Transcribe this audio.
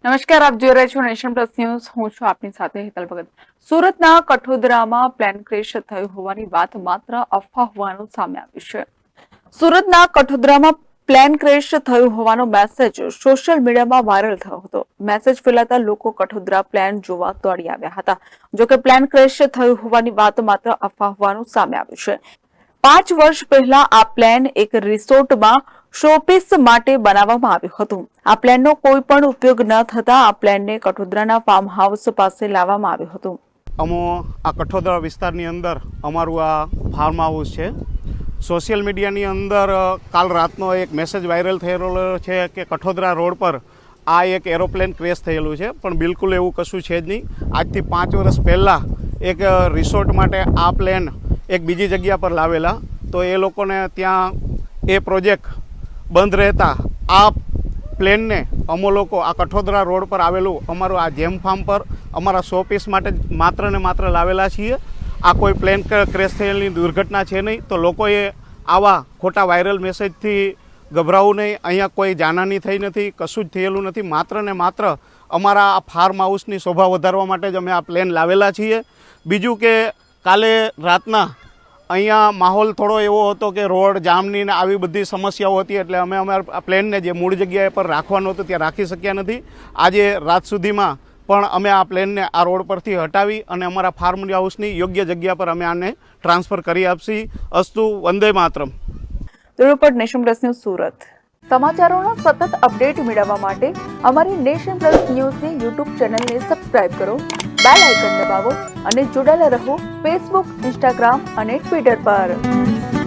નમસ્કાર, આપ જોઈ રહ્યા છો નેશન પ્લસ ન્યૂઝ. હું છું આપની સાથે હેતલ ભગત. સુરતના કઠોદરામાં પ્લેન ક્રેશ થયું હોવાની વાત માત્ર અફવા હોવાનું સામે આવ્યું છે. સુરતના કઠોદરામાં પ્લેન ક્રેશ થયું હોવાનો મેસેજ સોશિયલ મીડિયામાં વાયરલ થયો હતો. મેસેજ ફેલાતા લોકો કઠોદરા પ્લેન જોવા દોડી આવ્યા હતા. જોકે પ્લેન ક્રેશ થયું હોવાની વાત માત્ર અફવા હોવાનું સામે આવ્યું છે. 5 વર્ષ પહેલા આ પ્લેન એક રિસોર્ટમાં શોપીસ માટે બનાવવામાં આવ્યું હતું. આ પ્લેનનો કોઈ પણ ઉપયોગ ન થતા આ પ્લેનને કઠોદરાના ફાર્મ હાઉસ પાસે લાવવામાં આવ્યું હતું. આ કઠોદરા વિસ્તારની અંદર અમારું આ ફાર્મ હાઉસ છે. સોશિયલ મીડિયાની અંદર કાલ રાતનો એક મેસેજ વાયરલ થયેલો છે કે કઠોદરા રોડ પર આ એક એરોપ્લેન ક્રેશ થયેલું છે, પણ બિલકુલ એવું કશું છે જ નહીં. આજથી 5 વર્ષ પહેલાં એક રિસોર્ટ માટે આ પ્લેન એક બીજી જગ્યા પર લાવેલા, તો એ લોકોને ત્યાં એ પ્રોજેક્ટ બંધ રહેતા આ પ્લેનને અમો લોકો આ કઠોદરા રોડ પર આવેલું અમારું આ જેમ ફાર્મ પર અમારા શોપીસ માટે માત્ર ને માત્ર લાવેલા છીએ. આ કોઈ પ્લેન ક્રેશ થયેલી દુર્ઘટના છે નહીં, તો લોકોએ આવા ખોટા વાયરલ મેસેજથી ગભરાવું નહીં. અહીંયા કોઈ જાનહાની થઈ નથી, કશું જ થયેલું નથી. માત્ર ને માત્ર અમારા આ ફાર્મ હાઉસની શોભા વધારવા માટે જ અમે આ પ્લેન લાવેલા છીએ. બીજું કે કાલે રાતના અહીંયા માહોલ થોડો એવો હતો કે રોડ જામની ને આવી બધી સમસ્યાઓ હતી, એટલે અમે અમારા પ્લેનને જે મૂળ જગ્યાએ પર રાખવાનું હતું ત્યાં રાખી શક્યા નથી. આજે રાત સુધીમાં પણ અમે આ પ્લેનને આ રોડ પરથી હટાવી અને અમારા ફાર્મ હાઉસની યોગ્ય જગ્યા પર અમે આને ટ્રાન્સફર કરી આપશી. અસ્તુ વંદે માતરમ. Report Nation Plus News Surat. સમાચારોના સતત અપડેટ મેળવવા માટે અમારી નેશન પ્લસ ન્યૂઝની યુટ્યુબ ચેનલને સબસ્ક્રાઇબ કરો, બેલ આઇકન દબાવો અને જોડાયેલા રહો ફેસબુક, ઇન્સ્ટાગ્રામ અને ટ્વિટર પર.